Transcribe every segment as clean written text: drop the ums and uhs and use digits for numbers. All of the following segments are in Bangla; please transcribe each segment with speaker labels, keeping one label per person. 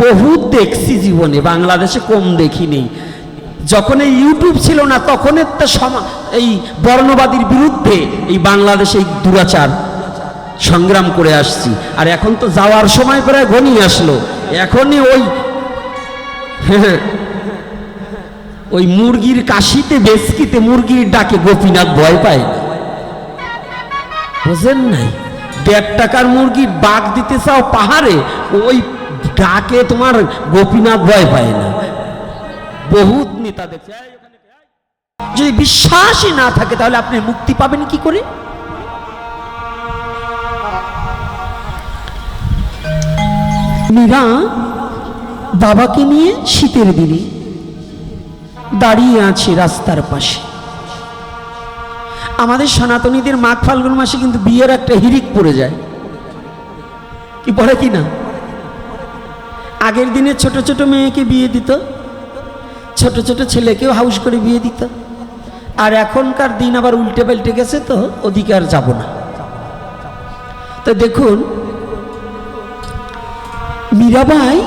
Speaker 1: বহুত দেখছি জীবনে, বাংলাদেশে কম দেখিনি। যখন এই ইউটিউব ছিল না তখন এই বর্ণবাদীর বিরুদ্ধে এই বাংলাদেশে এই দুরাচার সংগ্রাম করে আসছি। আর এখন তো যাওয়ার সময় প্রায় ঘনিয়ে আসলো। এখনই ওই মুরগির কাশিতে বেসকিতে মুরগির ডাকে গোপীনাথ ভয় পায় না, বুঝেন নাই? 1.5 টাকার মুরগি বাঘ দিতে চাও পাহাড়ে, ওই ডাকে তোমার গোপীনাথ ভয় পায় না। বহুত নেতা দেখছে। যদি বিশ্বাসই না থাকে তাহলে আপনি মুক্তি পাবেন কি করে? মীরা বাবাকে নিয়ে শীতের দিনে দাঁড়িয়ে আছে রাস্তার পাশে। আমাদের সনাতনীদের মাঘ ফাল্গুন মাসে কিন্তু বিয়ের একটা হিরিক পড়ে যায়, কি পড়ে কি না? আগের দিনে ছোট ছোট মেয়েকে বিয়ে দিত, ছোট ছোট ছেলেকেও হাউস করে বিয়ে দিত। আর এখনকার দিন আবার উল্টে পাল্টে গেছে, তো ওদিকে আর যাব না। তো দেখুন মীরাবাই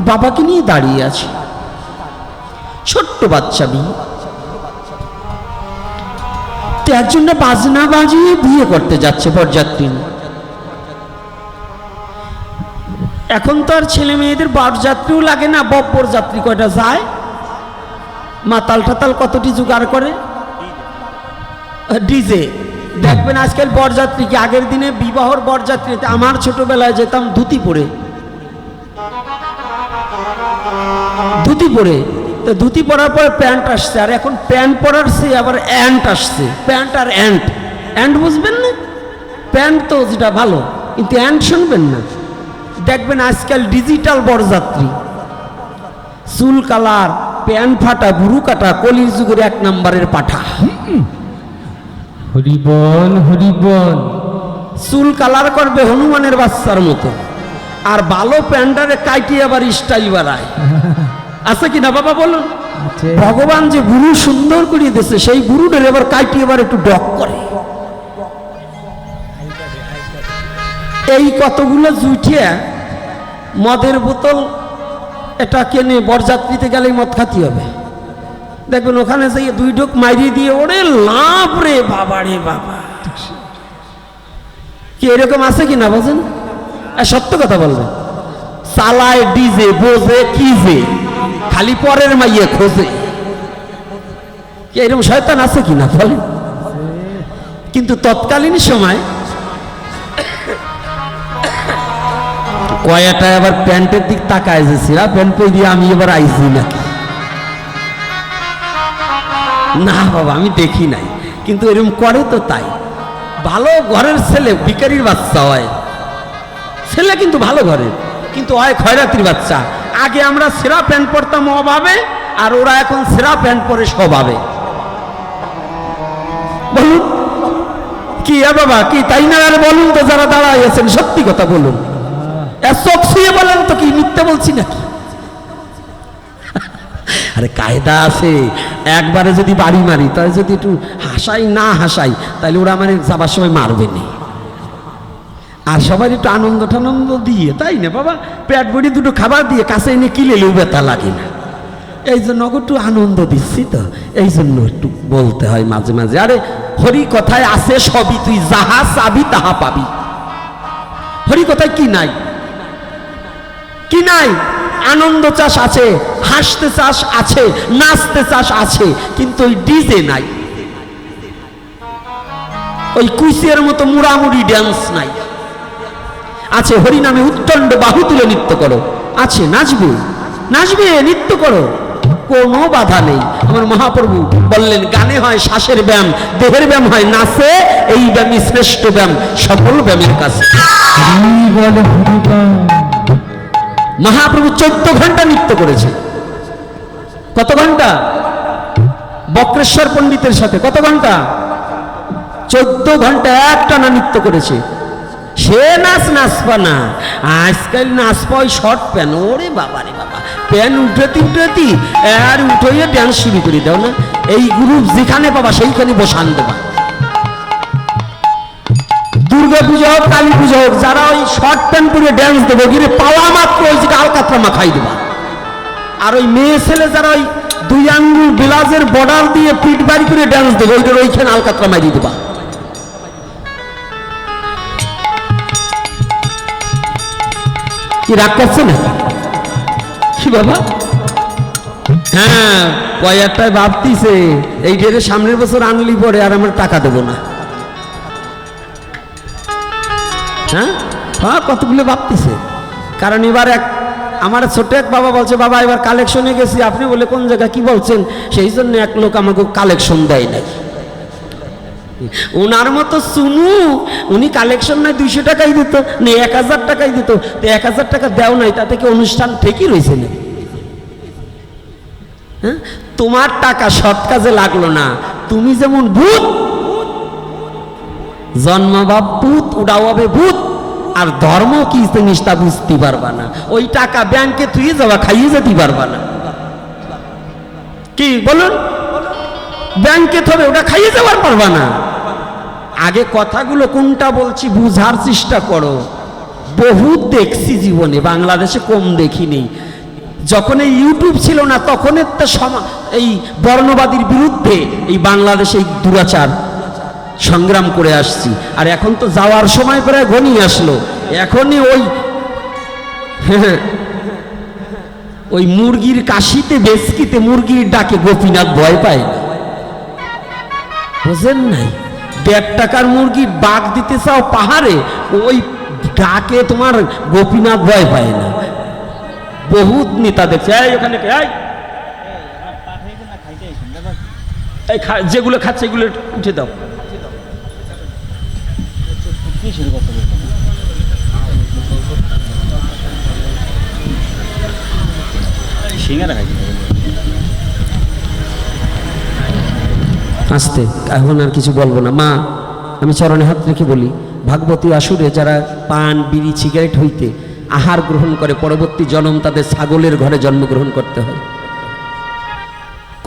Speaker 1: বাবাকে নিয়ে দাঁড়িয়ে আছে, ছোট্ট বাচ্চা মেয়ে। তো একজনটা বাজনা বাজিয়ে বিয়ে করতে যাচ্ছে বরযাত্রী। এখন তো আর ছেলে মেয়েদের বরযাত্রীও লাগে না, বরযাত্রী কয়টা যায়, মাতাল টাতাল কতটি জোগাড় করে, ডিজে। দেখবেন আজকাল বরযাত্রী কি, আগের দিনে বিবাহর বরযাত্রীতে আমার ছোটবেলায় যেতাম ধুতি পরে, ধুতি পরে। তো ধুতি পরার পরে প্যান্ট আসছে, আর এখন প্যান্ট পরার সে আবার অ্যান্ট আসছে। প্যান্ট আর অ্যান্ট, অ্যান্ট বুঝবেন না? প্যান্ট তো যেটা ভালো, কিন্তু অ্যান্ট শুনবেন না। দেখবেন আজকাল ডিজিটাল বরযাত্রী, চুল কালার, প্যান্ট ফাটা, বুরু কাটা, কলির যুগের 1 নম্বরের পাঠা।
Speaker 2: হরিবল হরিবল।
Speaker 1: চুল কালার করবে হনুমানের বাচ্চার মতো, আর ভালো প্যান্টারে কাইটি আবার স্টাইল বাড়ায়। আছে কিনা বাবা বলুন? ভগবান যে গুরু সুন্দর করে দিয়েছে, সেই গুরুদের এবার কাইটি এবার একটু ডক করে। এই কতগুলো জুটিয়া মদের বোতল এটা কেনে বরযাত্রীতে গেলেই মদ খাতি হবে। দেখবেন ওখানে যাই 2 ঢোক মাইরিয়ে দিয়ে ওরে লাভ রে বাবা রে বাবা। কি এরকম আছে কি না বোঝেন? সত্য কথা বলবেন। চালায় ডিজে, বোঝে কি যে, খালি পরের মাইয়ে খোঁজে। কি এরকম শয়তান আছে কি না বলেন? কিন্তু তৎকালীন সময় কয়টা আবার প্যান্টের দিক তাকায় যে সিরা প্যান্ট পরে দিয়ে আমি এবার আইছি নাকি? না বাবা আমি দেখি নাই, কিন্তু এরকম করে তো তাই। ভালো ঘরের ছেলে ভিখারির বাচ্চা হয়, ছেলে কিন্তু ভালো ঘরের, কিন্তু হয় খয়রাতির বাচ্চা। আগে আমরা সেরা প্যান্ট পরতাম অভাবে, আর ওরা এখন সেরা প্যান্ট পরে স্বভাবে। বলুন কি বাবা, কি তাই না? আর বলুন তো, যারা দাঁড়ায় আছেন সত্যি কথা বলুন, চোখ ছুঁয়ে বলেন তো, কি মিথ্যে বলছি নাকি? আরে কায়দা আছে, একবারে যদি বাড়ি মারি, তাহলে যদি একটু হাসাই না হাসাই, তাহলে ওরা আমার যাবার সময় মারবে না। আর সবাই একটু আনন্দ টানন্দ দিয়ে, তাই না বাবা, পেট ভরি 2টো খাবার দিয়ে কাছে এনে কিলেলেও ব্যথা লাগে না। এই জন্য একটু আনন্দ দিচ্ছি, তো এই জন্য একটু বলতে হয় মাঝে মাঝে। আরে হরি কথায় আছে সবই, তুই যাহা চাবি তাহা পাবি। হরি কথায় কি নাই? কি নাই? আনন্দ চাষ আছে, হাসতে চাষ আছে, নাচতে চাষ আছে, কিন্তু ওই ডিজে নাই, ওই কুইসের মতো মুড়ামুড়ি ড্যান্স নাই। আছে হরি নামে উত্তণ্ড বাহু তুলে নৃত্য করো, আছে নাচবে, নাচবে নৃত্য করো, কোনো বাধা নেই। আমার মহাপ্রভু বললেন গানে হয় শ্বাসের ব্যায়াম, দেহের ব্যায়াম হয় নাচে, এই ব্যায়ামই শ্রেষ্ঠ ব্যায়াম সকল ব্যায়ামের কাছে। মহাপ্রভু 14 ঘন্টা নৃত্য করেছে। কত ঘন্টা? বক্রেশ্বর পণ্ডিতের সাথে কত ঘন্টা? 14 ঘন্টা একটানা নৃত্য করেছে। সে নাচবা না, আজকাল নাচবা ওই শর্ট প্যান্ট। ওরে বাবা রে বাবা, প্যান্ট উঠেতি আর উঠে ড্যান্স শুরু করে দাও না। এই গ্রুপ যেখানে পাবা সেইখানে বসান দেবা। দুর্গা পূজা হোক, কালী পূজা হোক, যারা ওই শর্ট প্যান্ট পরে ড্যান্স দেবো, গিয়ে পাওয়া মাত্র ওই যে আলকাতরা মাখাই দেবা। আর ওই মেয়ে ছেলে যারা ওই 2 আঙ্গুল ব্লাউজের বর্ডার দিয়ে পিঠ বাড়ি করে ড্যান্স দেবে, ওইটার ওইখানে আলকাতরা মারিয়ে দেবা। কি রাগ করছে না কি বাবা? হ্যাঁ, পয়ারটায় ভাবতিছে এই ডেটে সামনের বছর আনলি পরে আর আমার টাকা দেবো না। হ্যাঁ হ্যাঁ, কতগুলো ভাবতিছে। কারণ এবার আমার ছোট এক বাবা বলছে, বাবা এবার কালেকশনে গেছি। আপনি বলে কোন জায়গায় কি বলছেন? সেই জন্য এক লোক আমাকে কালেকশন দেয় নাই। ওনার মতো শুনু, উনি কালেকশন নাই 200 টাকাই দিত, না 1000 টাকাই দিত। তো 1000 টাকা দেও নাই, তাতে কি অনুষ্ঠান ঠিকই রয়েছে না? হ্যাঁ, তোমার টাকা সৎ কাজে লাগলো না। তুমি যেমন ভূত, জন্মবাব ভূত, উড়াও হবে ভূত। আর ধর্ম কি জিনিসটা বুঝতে পারবা না। ওই টাকা ব্যাংকে তুই যাওয়া, খাইয়ে যেতে পারবা না। কি বলুন? ব্যাংকে তবে ওটা খাইয়ে যাওয়ার পারবা না। আগে কথাগুলো কোনটা বলছি বুঝার চেষ্টা করো। বহুত দেখছি জীবনে, বাংলাদেশে কম দেখিনি। যখন এই ইউটিউব ছিল না, তখন এই বর্ণবাদীর বিরুদ্ধে এই বাংলাদেশে দুরাচার সংগ্রাম করে আসছি। আর এখন তো যাওয়ার সময় প্রায় ঘনিয়ে আসলো। এখনই ওই মুরগির কাশিতে বেসকিতে মুরগির ডাকে গোপীনাথ ভয় পায় না, বুঝেন নাই? 1.5 টাকার মুরগি বাঘ দিতে চাও পাহাড়ে, ওই ডাকে তোমার গোপীনাথ ভয় পায় না। বহুত নেতা দেখছে, ওখানে যেগুলো খাচ্ছে এগুলো উঠে দাও। আস্তে, এখন আর কিছু বলবো না। মা, আমি চরণে হাত রেখে বলি, ভাগবতী আসুরে যারা পান বিড়ি সিগারেট হইতে আহার গ্রহণ করে, পরবর্তী জন্ম তাদের ছাগলের ঘরে জন্মগ্রহণ করতে হয়।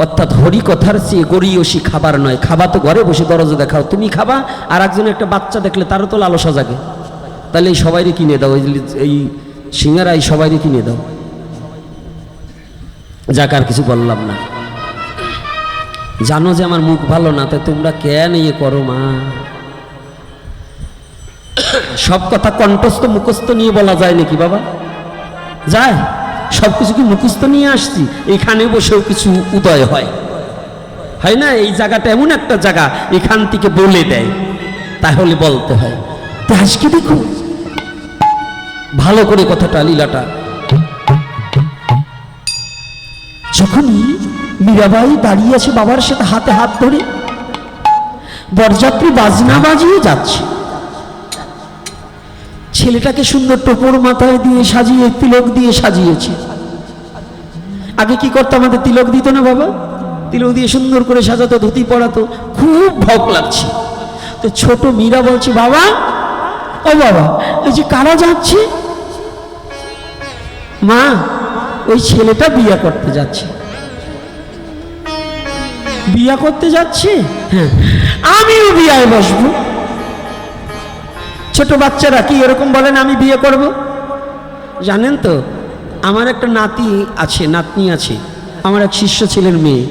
Speaker 1: অর্থাৎ হরি কথার চেয়ে গরিয়সী খাবার নয়। খাবা তো ঘরে বসে দরজা দেখাও, তুমি খাবা, আর একজন একটা বাচ্চা দেখলে তারও তো লালসা জাগে। তাহলে এই সবাইরে কিনে দাও, এই সিঙ্গারা এই সবাইরে কিনে দাও। যাক, আর কিছু বললাম না। জানো যে আমার মুখ ভালো না, তাই তোমরা কেন ইয়ে করো মা? সব কথা কণ্ঠস্থ মুখস্থ নিয়ে বলা যায় নাকি বাবা? যায়? সব কিছু কি মুখস্থ নিয়ে আসছি? এখানে বসেও কিছু উদয় হয় না? এই জায়গাটা এমন একটা জায়গা, এখান থেকে বলে দেয়, তাহলে বলতে হয়। তো আজকে দেখো ভালো করে কথাটা, লীলাটা। যখনই মীরাবাই দাঁড়িয়ে আছে বাবার সাথে হাতে হাত ধরে, বরযাত্রী বাজনা বাজিয়ে যাচ্ছে। ছেলেটাকে সুন্দর টোপর মাথায় দিয়ে সাজিয়ে, তিলক দিয়ে সাজিয়েছে। আগে কি করতো, আমাদের তিলক দিত না বাবা? তিলক দিয়ে সুন্দর করে সাজাতো, ধুতি পরাতো, খুব ভোগ লাগছে। তো ছোট মীরা বলছে, বাবা ও বাবা, এই যে কারা যাচ্ছে? মা, ওই ছেলেটা বিয়ে করতে যাচ্ছে। বিয়ে করতে যাচ্ছে? হ্যাঁ, আমিও বিয়ায় বসবো। ছোট বাচ্চারা কি এরকম বলেন, আমি বিয়ে করব? জানেন তো, আমার একটা নাতি আছে, নাতনি আছে, আমার এক শিষ্য ছেলের মেয়ে।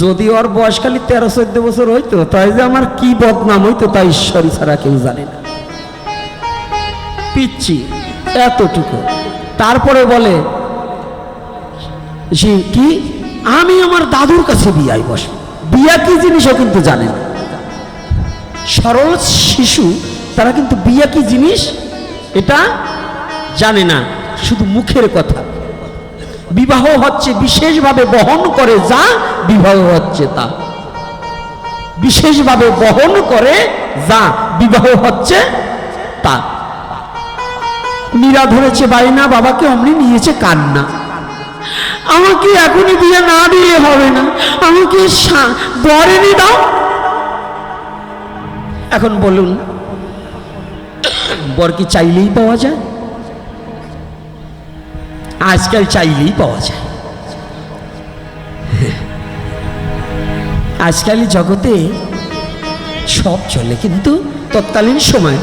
Speaker 1: যদি ওর বয়স খালি 13-14 বছর হইতো, তাই যে আমার কি বদনাম হইতো তা ঈশ্বরই ছাড়া কেউ জানে না। পিচ্ছি এতটুকু, তারপরে বলে যে কি আমি আমার দাদুর কাছে বিয়ায় বসবো। বিয়া কি জিনিসও কিন্তু জানে না। সরল শিশু তারা কিন্তু বিয়া কি জিনিস এটা জানে না, শুধু মুখের কথা। বিবাহ হচ্ছে বিশেষভাবে বহন করে যা, বিবাহ হচ্ছে তা। বিশেষভাবে বহন করে যা, বিবাহ হচ্ছে তা। মীরা ধরেছে বাইনা, বাবাকে অমনি নিয়েছে কান্না। আমাকে এখনই বিয়ে না দিলে হবে না, আমাকে বর এনে দাও। এখন বলুন, বর কি চাইলেই পাওয়া যায়? আজকাল চাইলেই পাওয়া যায়। আজকাল জগতে সব চলে, কিন্তু তৎকালীন সময়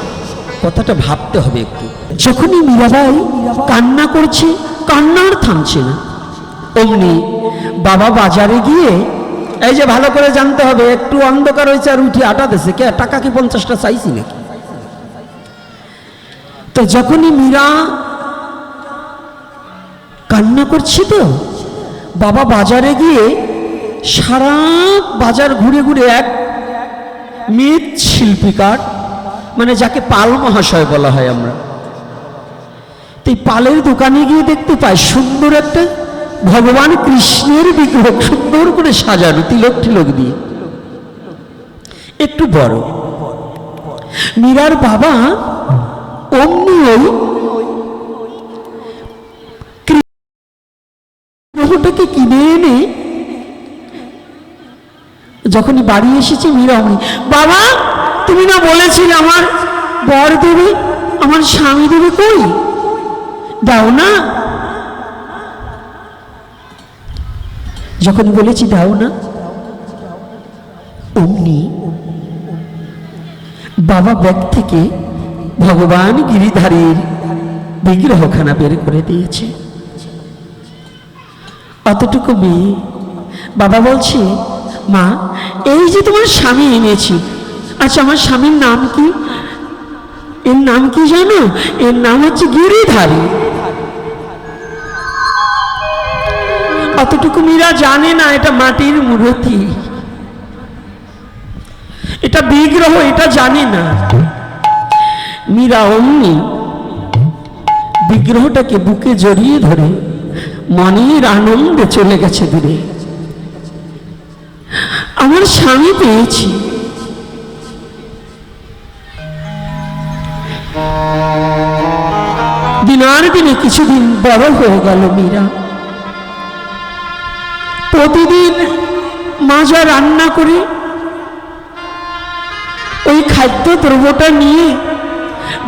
Speaker 1: কথাটা ভাবতে হবে একটু। যখনই মীরাবাই কান্না করছে কান্নার থামছে না। অমনি বাবা বাজারে গিয়ে, এই যে ভালো করে জানতে হবে, একটু অন্ধকার হয়েছে আর উঠে আটা দেশে কে টাকা কি 50টা চাইছি নাকি? তো যখনই মীরা কান্না করছি, তো বাবা বাজারে গিয়ে সারা বাজার ঘুরে ঘুরে এক মৃৎ শিল্পীকার, মানে যাকে পাল মহাশয় বলা হয় আমরা, তো এই পালের দোকানে গিয়ে দেখতে পাই সুন্দর একটা ভগবান কৃষ্ণের বিগ্রহ, সুন্দর করে সাজানো তিলক টিলক দিয়ে, একটু বড়। মীরার বাবা অমনি ওই বিগ্রহটাকে কিনে এনে যখনই বাড়ি এসেছে, মীরা অমনি, বাবা তুমি না বলেছিলে আমার বর দেবে, আমার স্বামী দেবে, কই দাও না? যখন বলেছি দাও না, অমনি বাবা ব্যাগ থেকে ভগবান গিরিধারীর বিগ্রহখানা বের করে দিয়েছে। অতটুকু মেয়ে, বাবা বলছে, মা এই যে তোমার স্বামী এনেছি, আচ্ছা আমার স্বামীর নাম কি? এর নাম কি জানো? এর নাম হচ্ছে গিরিধারী। অতটুকু মীরা জানে না এটা মাটির মূর্তি, এটা বিগ্রহ, এটা জানে না। মীরা অমনি বিগ্রহটাকে বুকে জড়িয়ে ধরে মনের আনন্দে চলে গেছে দূরে। আমার স্বামী পেয়েছি। দিনার দিনে কিছুদিন বড় হয়ে গেল মীরা। প্রতিদিন মা যা রান্না করে ওই খাদ্য দ্রব্যটা নিয়ে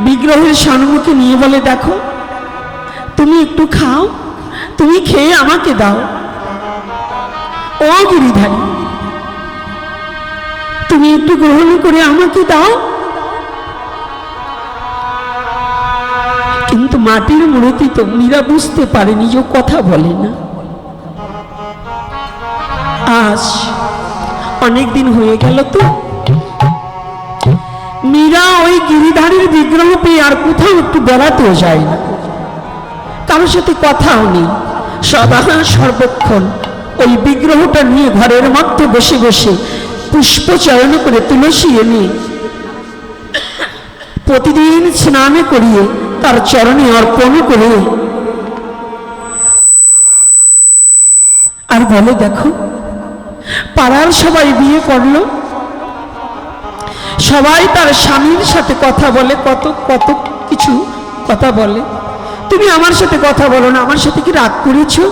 Speaker 1: বিগ্রহের সম্মুখে নিয়ে বলে, দেখো তুমি একটু খাও, তুমি খেয়ে আমাকে দাও। ও গিরিধারী, তুমি একটু গ্রহণ করে আমাকে দাও। কিন্তু মাটির মূর্তি তো মীরা বুঝতে পারেনি যে কথা বলে না। আজ অনেক দিন হয়ে গেল, তো মীরা ওই গিরিধারীর বিগ্রহ পেয়ে আর কোথাও একটু বেড়াতেও যায় না, কারোর সাথে কথাও নেই। সদা সর্বক্ষণ ওই বিগ্রহটা নিয়ে ঘরের মধ্যে বসে বসে পুষ্প চয়ন করে তুলসী এনে প্রতিদিন স্নানে করিয়ে তার চরণে অর্পণ করে আর বলে, দেখো পাড়ার সবাই বিয়ে করলো, সবাই তার স্বামীর সাথে কথা বলে, কত কত কিছু কথা বলে, তুমি আমার সাথে কথা বলো না, আমার সাথে কি রাগ করেছো?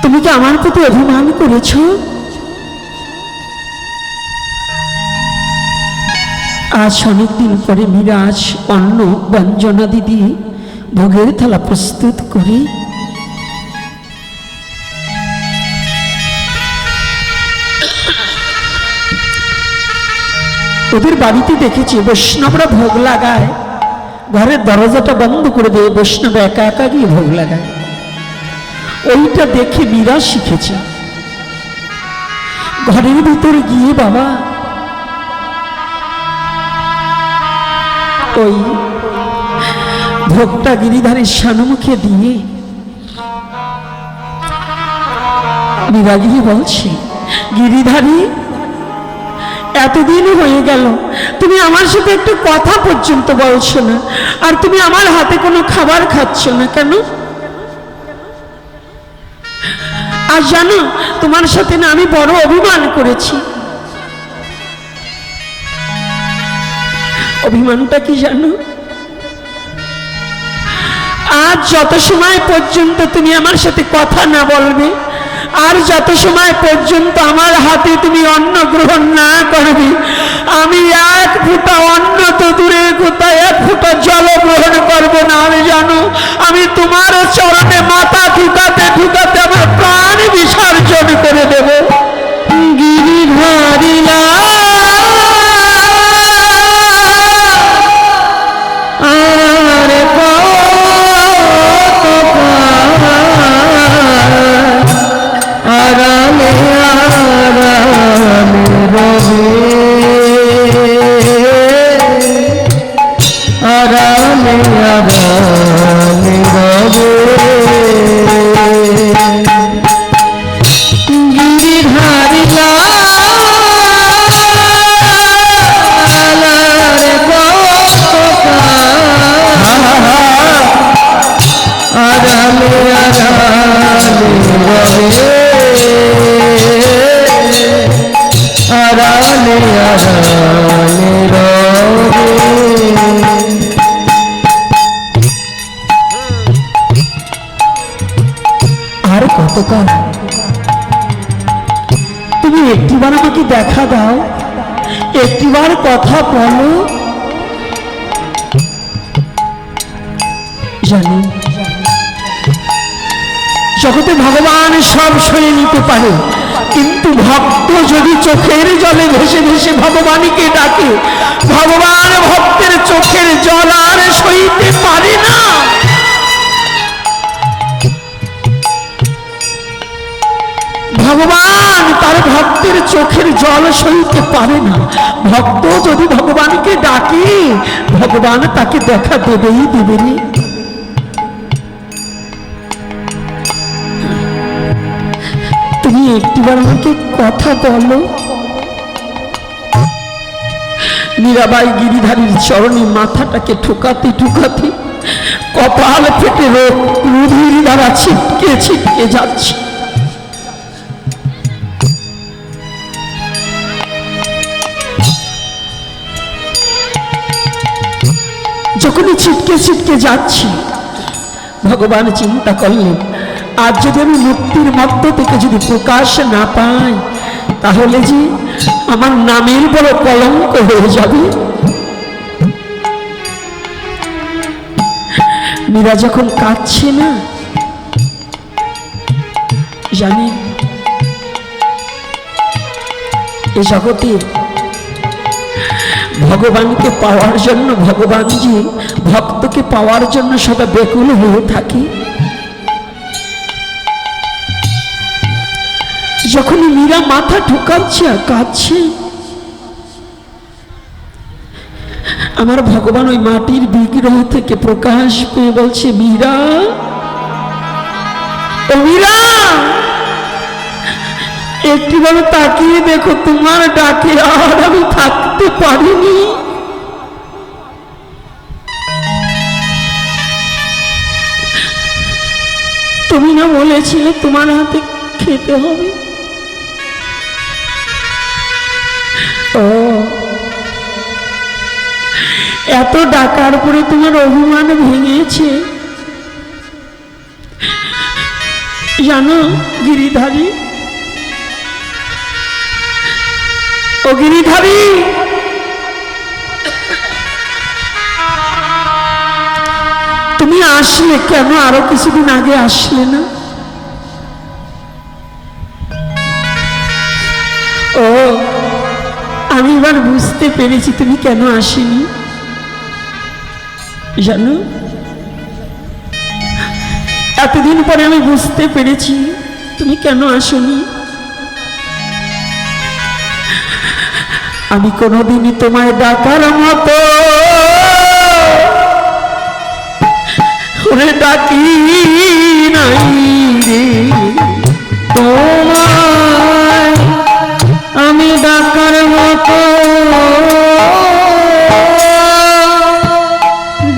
Speaker 1: তুমি কি আমার প্রতি অভিমান করেছো? আজ অনেকদিন পরে মীরা আজ অন্ন ব্যঞ্জনাদি দিয়ে ভোগের থালা প্রস্তুত করে ওদের বাড়িতে দেখেছি বৈষ্ণবরা ভোগ লাগায়, ঘরের দরজাটা বন্ধ করে দিয়ে বৈষ্ণব একা একা গিয়ে ভোগ লাগায়। ওইটা দেখে মীরা শিখেছে। ঘরের ভিতরে গিয়ে বাবা ওই ভোগটা গিরিধারীর সম্মুখে দিয়ে মীরা গিয়ে বলছে, গিরিধারী এতদিন হয়ে গেল, তুমি আমার সাথে একটু কথা পর্যন্ত বলছো না, আর তুমি আমার হাতে কোনো খাবার খাচ্ছ না কেন? আর জানো তোমার সাথে না আমি বড় অভিমান করেছি। অভিমানটা কি জানো? আজ যত সময় পর্যন্ত তুমি আমার সাথে কথা না বলবে, আর যত সময় পর্যন্ত আমার হাতে তুমি অন্ন গ্রহণ না করবে, আমি এক ফোঁটা অন্ন তো দূরে কোথায় এক ফোঁটা জল গ্রহণ করবো না। আমি জানো আমি তোমার চরণে মাথা ঠুকাতে ঠুকাতে আমার প্রাণ বিসর্জন করে দেব। গিরিধারী লাল
Speaker 2: আরামে রবে গিরিধারী লালার গোপকা আরামে রবে আরামে রবে।
Speaker 1: আর কতকাল? তুমি একটিবার আমাকে দেখা দাও, একটিবার কথা বলো। জানি জগতে ভগবান সব সয়ে নিতে পারে, কিন্তু ভক্ত যদি চোখের জলে ভেসে ভেসে ভগবানকে ডাকে, ভগবান ভক্তের চোখের জল আর সইতে পারে না। ভগবান তার ভক্তের চোখের জল সইতে পারে না। ভক্ত যদি ভগবানকে ডাকে, ভগবান তাকে দেখা দেবেই দেবে রে। তুমি একটিবার আমাকে কথা বলো। মীরাবাই গিরিধারীর চরণে মাথাটাকে ঠুকাতে ঠুকাতে কপাল ফেটে রুধির দ্বারা ছিটকে ছিটকে যাচ্ছে। যখনই ছিটকে ছিটকে যাচ্ছি, ভগবান চিন্তা করলেন, আজ যদি আমি মুক্তির মধ্য থেকে যদি প্রকাশ না পাই, তাহলে যে আমার নামের বড় কলঙ্ক হয়ে যাবে। মীরা যখন কাঁদছে না, জানি এ জগতে ভগবানকে পাওয়ার জন্য, ভগবান যে ভক্তকে পাওয়ার জন্য সদা ব্যাকুল হয়ে থাকে। যখনই মীরা মাথা ঠুকাচ্ছে আর কাঁদছে, আমার ভগবান ওই মাটির বিগ্রহ থেকে প্রকাশ পেয়ে বলছে, মীরা, ও মীরা, একটিবার তাকিয়ে দেখো, তোমার ডাকে আর আমি থাকতে পারিনি। তুমি না বলেছিলে তোমার হাতে খেতে হবে? ও, এত ডাকার পরে তোমার অভিমান ভেঙেছে। জানো গিরিধারী, ও গিরিধারী, তুমি আসলে কেন? আরো কিছুদিন আগে আসলে না? ও, আমি এবার বুঝতে পেরেছি তুমি কেন আসেনি। জানো, এতদিন পরে আমি বুঝতে পেরেছি তুমি কেন আসনি। আমি কোনোদিনই তোমায় ডাকার মতো ওরে ডাকি নাই রে।
Speaker 2: তোমায় আমি ডাকার মতো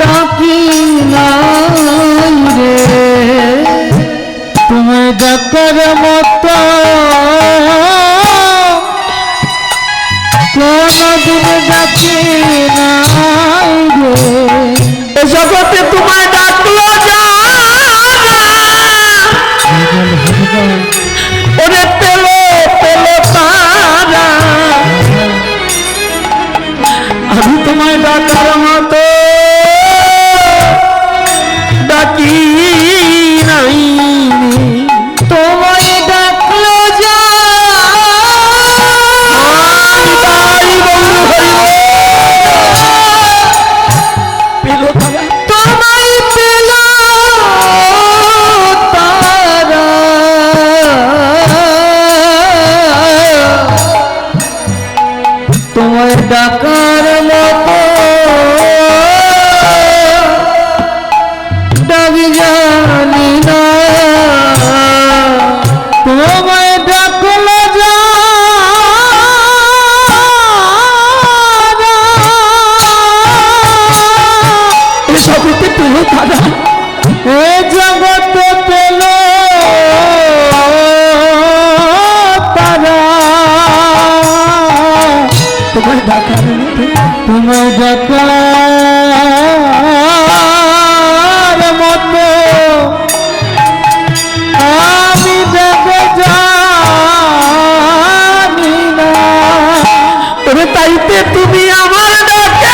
Speaker 2: ডাকি নাই রে, তোমায় ডাকার মতো কোনদিন ডাকি নাই রে।
Speaker 1: এ জগতে তোমায় ডাকলো যা, ওরে পেলো পেলো তারা, আমি তোমায় ডাকার মতো ডাকি নাই।
Speaker 2: তোমায় ডাকলো যা,
Speaker 1: পেলো তারা,
Speaker 2: তোমায় পেল তারা, তোমায় ডাকার মতো তোমার ডাকার মতো আমি দেখে জানি না।
Speaker 1: ওরে তাইতে তুমি আমার ডাকে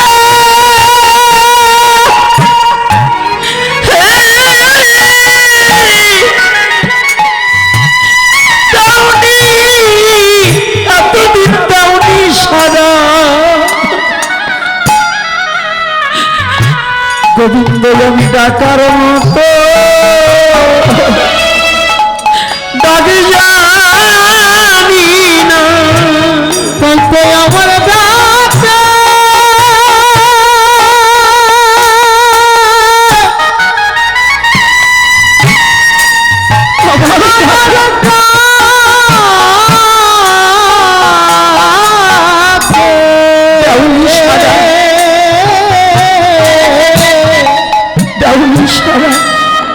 Speaker 1: এতদিন দাওনি সারা। গোবিন্দ আমি ডাকার মতো ডাকে জানি না।
Speaker 2: তাইতে আমার ডাকা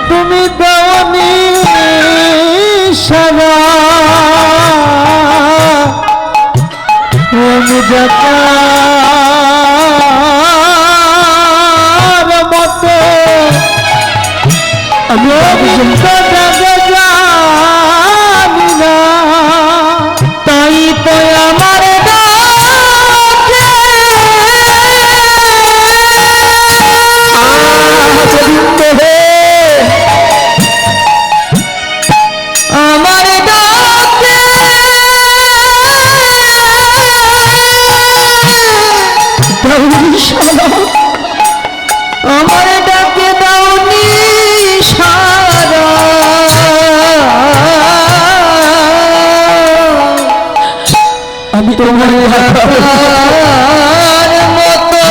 Speaker 2: তুমি দাওনি সারা আমি ডাকার মতো
Speaker 1: আমি
Speaker 2: জানি না। তাই তো আমার ডাকে আমার ডাকে আমার ডাকে দাওনি সারা।
Speaker 1: আমি তোমার
Speaker 2: ডাকার মতো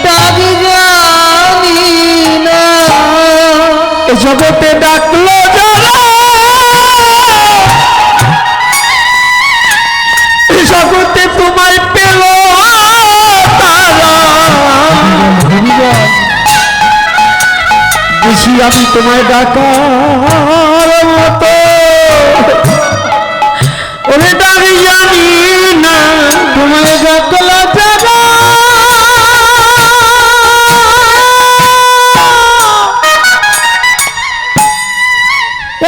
Speaker 2: ডাকি জানি না।
Speaker 1: এ জগতে ডাকলো যারা, এ জগতে তোমায় পেল তারা। বেশি আমি তোমায় ডাকার মতো ওরে ডাকি জানি না।
Speaker 2: তোমার ডাকলা যারা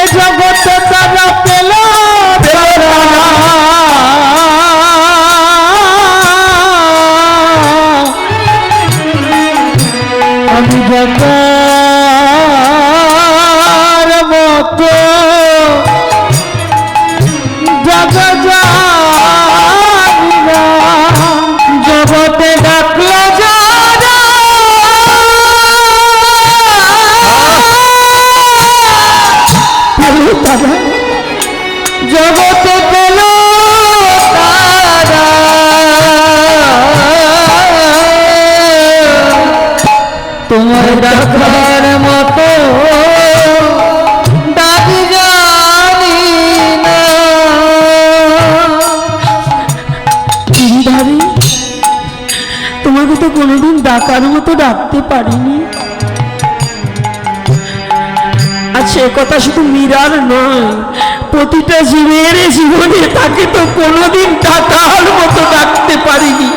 Speaker 2: এ জগতে তারা পেল তারা। আমি ডাকার মতো ডাকা জানি না। জগতে ডাকলো যারা জগতে পেল তারা। তোমার ডাকার মতো ডাকি জানি না।
Speaker 1: গিরিধারী, তোমাকে তো কোনোদিন ডাকার মতো ডাকতে পারিনি। আর সে কথা শুধু মীরার নয়, প্রতিটা জীবের জীবনে তাকে তো কোনোদিন ডাকার মতো ডাকতে পারিনি।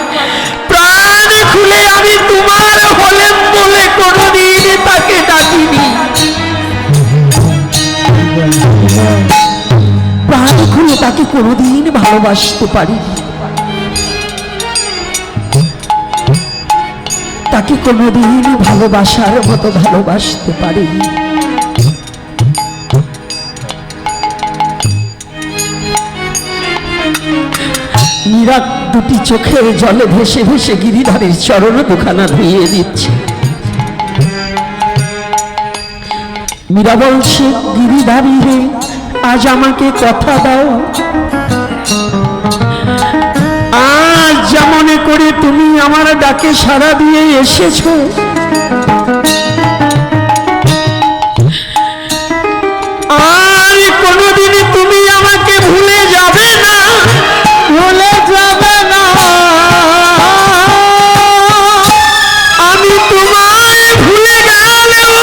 Speaker 1: প্রাণ খুলে আমি তোমার হলেম বলে কোনোদিন তাকে ডাকিনি। প্রাণ খুলে তাকে কোনোদিন ভালোবাসতে পারিনি। তাকে কোনোদিন ভালোবাসার মতো ভালোবাসতে পারিনি। মীরা দুটি চোখের জলে ভেসে ভেসে গিরিধারীর চরণ দুখানা ধুইয়ে দিচ্ছে। মীরা বলছে, গিরিধারী রে, আজ আমাকে কথা দাও, আজ যেমন করে তুমি আমার ডাকে সাড়া দিয়ে এসেছো, আর কোনোদিন তুমি আমাকে ভুলে যাবে না।
Speaker 2: ভুলে যাবে না।
Speaker 1: আমি তোমায় ভুলে গেলেও,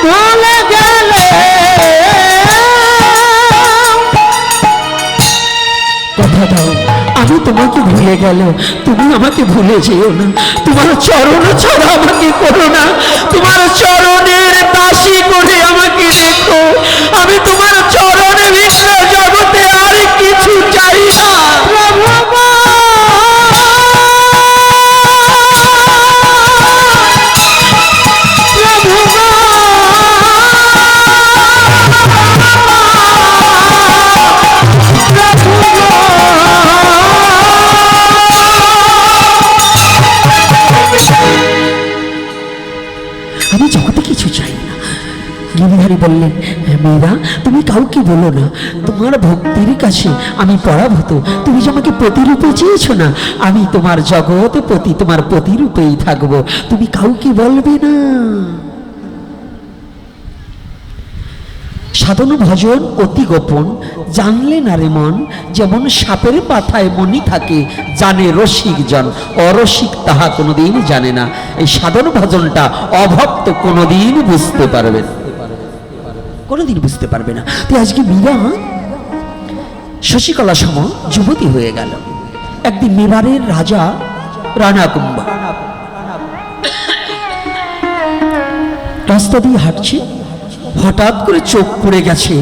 Speaker 2: ভুলে গেলে
Speaker 1: কথা দাও আমি তোমাকে ভুলে চলে গেল, তুমি আমাকে ভুলে যেও না, তোমার চরণ ছাড়া আমাকে করো না, তোমার চরণের দাসী করে আমাকে রেখো, আমি তোমার চরণে ভিন্ন জগতে আর কিছু চাই না। আমি জগতে কিছু চাই না। গিরিধারী বললেন, মেয়েরা তুমি কাউকে বলো না, তোমার ভক্তির কাছে আমি পরাভূত, তুমি যে আমাকে প্রতিরূপে চেয়েছো না, আমি তোমার জগতে তোমার প্রতিরূপেই থাকবো, তুমি কাউকে বলবে না। সাধন ভজন অতি গোপন, জানলে না রে মন, যেমন সাপের পাথায় মণি থাকে, জানে রসিক জন, অরসিক তাহা কোনোদিন জানে না। এই সাধন ভজনটা অভক্ত কোনোদিন বুঝতে পারবে না, কোনোদিন বুঝতে পারবে না। তো আজকে মীরা শশীকলা সম যুবতী হয়ে গেল। একদিন মেবারের রাজা রানা কুম্ভা রাস্তা দিয়ে হাঁটছে, হঠাৎ করে চোখ পড়ে গেছে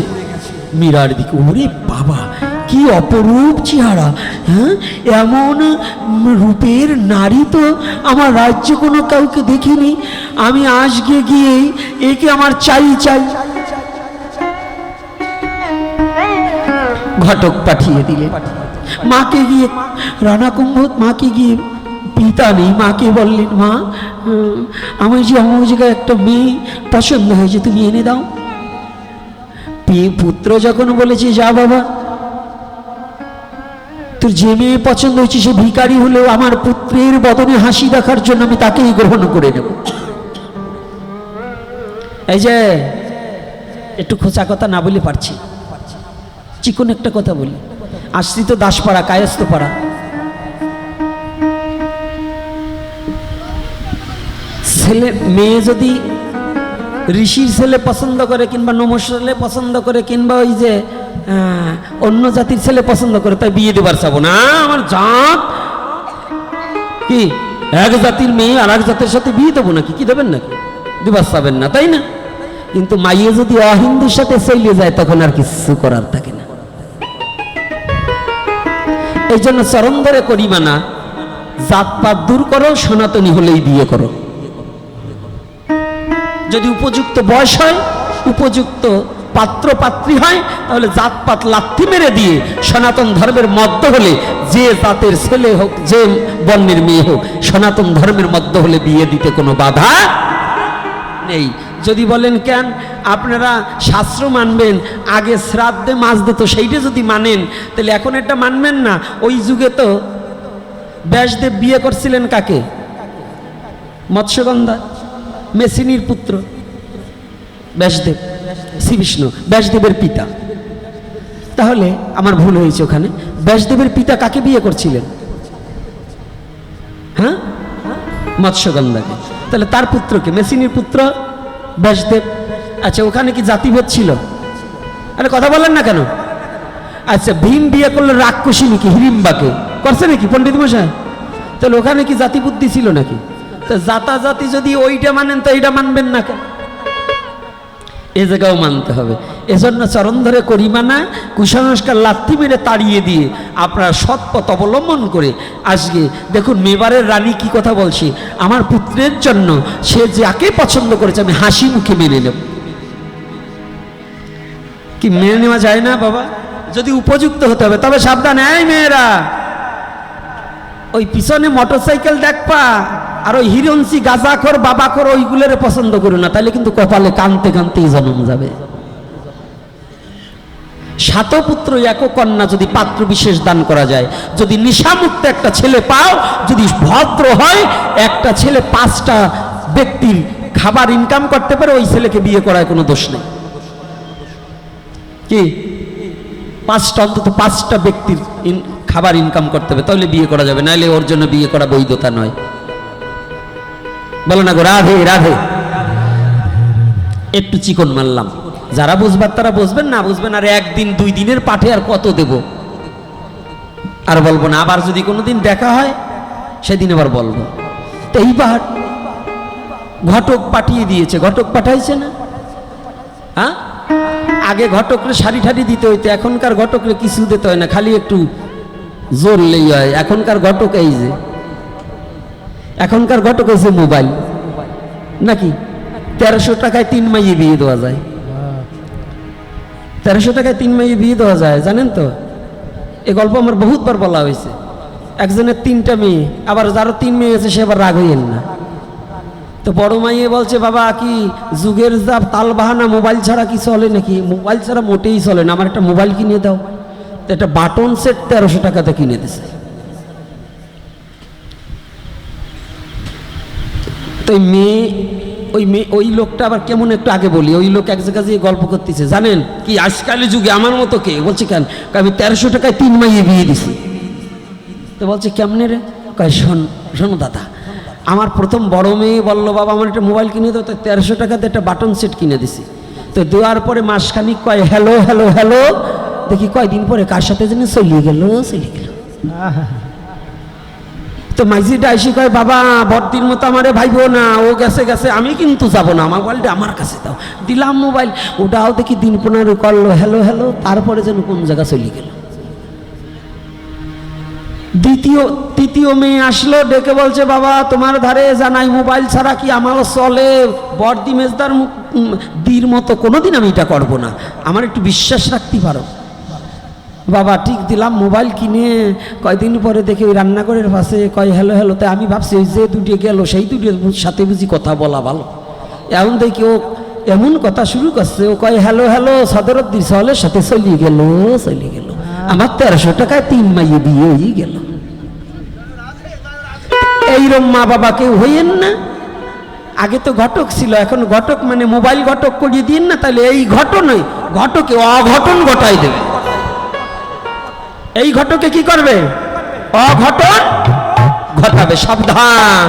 Speaker 1: মীরার দিকে। ওরে বাবা, কি অপরূপ চেহারা! হ্যাঁ, এমন রূপের নারী তো আমার রাজ্যে কোনো কাউকে দেখিনি, আমি আজকে গিয়ে একে আমার চাই চাই। ঘটক পাঠিয়ে দিলেন মাকে গিয়ে, রানা কুম্ভ মাকে গিয়ে, পিতা নেই, মাকে বললেন, মা আমার যে অমুক জায়গায় একটা মেয়ে পছন্দ হয়েছে, তুমি এনে দাও। পুত্র যখন বলেছে, যা বাবা, তোর যে মেয়ে পছন্দ হয়েছে সে ভিখারি হলেও আমার পুত্রের বদনে হাসি দেখার জন্য আমি তাকেই গ্রহণ করে নেব। এই যে একটু খোঁচা কথা না বলে পারছি, চিকন একটা কথা বলি, আসছি তো দাসপাড়া, কায়স্থ পাড়া, ছেলে মেয়ে যদি ঋষির ছেলে পছন্দ করে, কিংবা নমস ছেলে পছন্দ করে, কিংবা ওই যে অন্য জাতির ছেলে পছন্দ করে, তাই বিয়ে দেবার চাবো না। আমার জাত কি এক জাতির মেয়ে আর এক জাতের সাথে বিয়ে দেবো নাকি? কি দেবেন নাকি? দেবার চাবেন না, তাই না? কিন্তু মাইয়ে যদি অহিন্দুর সাথে চলে যায় তখন আর কিছু করার থাকে না। এই জন্য চরণ ধরে করি মানা, জাতপাত দূর করো, সনাতনী হলেই বিয়ে করো। যদি উপযুক্ত বয়স হয়, উপযুক্ত পাত্র পাত্রী হয়, তাহলে জাতপাত লাথি মেরে দিয়ে সনাতন ধর্মের মধ্য হলে, যে জাতের ছেলে হোক, যে বর্ণের মেয়ে হোক, সনাতন ধর্মের মধ্য হলে বিয়ে দিতে কোনো বাধা নেই। যদি বলেন কেন আপনারা শাস্ত্র মানবেন, আগে শ্রাদ্ধে মাছ দিত, সেইটা যদি মানেন, তাহলে এখন এটা মানবেন না। ওই যুগে তো ব্যাসদেব বিয়ে করছিলেন কাকে? মৎস্যগন্ধা, মেসিনির পুত্র ব্যাসদেব, শ্রী বিষ্ণু ব্যাসদেবের পিতা। তাহলে আমার ভুল হয়েছে, ওখানে ব্যাসদেবের পিতা কাকে বিয়ে করছিলেন? হ্যাঁ, মৎস্যগন্ধাকে। তাহলে তার পুত্রকে, মেসিনির পুত্র ব্যাসদেব। আচ্ছা, ওখানে কি জাতিভেদ ছিল? আরে কথা বলেন না কেন? আচ্ছা, ভীম বিয়ে করলো রাক্ষসিনীকে, হিড়িম্বাকে, করছে নাকি পণ্ডিত মশাই? তাহলে ওখানে কি জাতি বুদ্ধি ছিল নাকি? তো জাতি যদি ওইটা মানেন তো এইটা মানবেন না কেন? এ জায়গাও মানতে হবে। এজন্য চরণ ধরে করি মানা, কুসংস্কার লাথি মেরে তাড়িয়ে দিয়ে আপনারা সৎপথ অবলম্বন করে আজকে দেখুন মেবারের রানী কি কথা বলছে, আমার পুত্রের জন্য সে যাকে পছন্দ করেছে আমি হাসি মুখে মেনে নেব। কি মেনে নেওয়া যায় না বাবা? যদি উপযুক্ত হতে হবে, তবে সাবধান, এই মেয়েরা, ওই পিছনে মোটরসাইকেল দেখবা আর ওই হিরণসি গাঁজাখোর বাবাখোর ওইগুলোরে পছন্দ করো না, তাহলে কিন্তু কপালে কানতে কানতেই জন্ম যাবে। সাতপুত্র এক কন্যা যদি পাত্র বিশেষ দান করা যায়, যদি নিশামুক্ত একটা ছেলে পাও, যদি ভদ্র হয়, একটা ছেলে 5টা ব্যক্তির খাবার ইনকাম করতে পারে, ওই ছেলেকে বিয়ে করায় কোনো দোষ নেই। কি 5টা, অন্তত 5টা ব্যক্তির খাবার ইনকাম করতে হবে, তাহলে বিয়ে করা যাবে, নাহলে ওর জন্য বিয়ে করা বৈধতা নয়। বলো না গো, রাধে রাধে। একটু চিকন মারলাম, যারা বুঝবার তারা বুঝবেন, না বুঝবেন আর 1 দিন 2 দিনের পাঠে আর কত দেব? আর বলবো না। আবার যদি কোনোদিন দেখা হয় সেদিন আবার বলবো। তো এইবার ঘটক পাঠিয়ে দিয়েছে, ঘটক পাঠাইছে না? হ্যাঁ, আগে ঘটকরে শাড়ি ঠাড়ি দিতে হইতো, এখনকার ঘটকরে কিছু দিতে হয় না, খালি একটু জোর লেই হয়। এখনকার ঘটক এই যে, এখনকার ঘটক হয়েছে মোবাইল, নাকি 1300 টাকায় 3 মাইয়ে বিয়ে দেওয়া যায়। 1300 টাকায় 3 মাইয়ে বিয়ে দেওয়া যায়, জানেন তো? এই গল্প আমার বহুতবার বলা হয়েছে। একজনের 3টা মেয়ে, আবার যারও 3 মেয়ে আছে সে আবার রাগ হইয়েন না। তো বড় মাইয়ে বলছে, বাবা কি যুগের যা তাল বাহানা, মোবাইল ছাড়া কি চলে নাকি? মোবাইল ছাড়া মোটেই চলে না, আমার একটা মোবাইল কিনে দাও। তো একটা বাটন সেট 1300 টাকাতে কিনে দিছে। তো ওই লোকটা আবার কেমন, একটু আগে বলি, ওই লোক এক জায়গায় যেয়ে গল্প করতেছে, জানেন কি আজকালের যুগে আমার মতো কে বলছে, কেন আমি 1300 টাকায় 3 মাইয়ে বিয়ে দিছি। তো বলছে কেমনে রে? কয় শোনো দাদা, আমার প্রথম বড় মেয়ে বললো, বাবা আমার একটা মোবাইল কিনে দাও। তো 1300 টাকাতে একটা বাটন সেট কিনে দিছি। তো দেওয়ার পরে মাসখানিক কয় হ্যালো হ্যালো হ্যালো, দেখি কয়দিন পরে কার সাথে যেন চলিয়ে গেল। তো মাইজিটা এসে কয়, বাবা বড়দির মতো আমারে ভাইবো না, ও গেছে গেছে, আমি কিন্তু যাব না, আমার মোবাইলটা আমার কাছে দাও। দিলাম মোবাইল, ওটাও দেখি দিন 15 করলো হ্যালো হ্যালো, তারপরে যেন কোন জায়গা চলে গেল। তৃতীয় মেয়ে আসলো, ডেকে বলছে, বাবা তোমার ধারে জানাই মোবাইল ছাড়া কি আমারও চলে? বড়দি মেজদার দির মতো কোনোদিন আমি এটা করবো না, আমার একটু বিশ্বাস রাখতে পারো। বাবা ঠিক দিলাম মোবাইল কিনে, কয়দিন পরে দেখে ওই রান্নাঘরের পাশে কয় হ্যালো হ্যালো। তাই আমি ভাবছি ওই যে দুটিয়ে গেল সেই দুটির সাথে বুঝি কথা বলা ভালো। এমন দেখি ও এমন কথা শুরু করছে, ও কয় হ্যালো হ্যালো, সদরদ্দির সহলের সাথে চলিয়ে গেল। আমার 1300 টাকায় 3 মাইয়ে বিয়ে হয়ে গেল। এইরকম মা বাবা কেউ হইয়েন না। আগে তো ঘটক ছিল, এখন ঘটক মানে মোবাইল ঘটক করিয়ে দিন না, তাহলে এই ঘটনায় ঘটকে অঘটন ঘটাই দেবে। এই ঘটকে কি করবে? অঘটন ঘটাবে। সাবধান।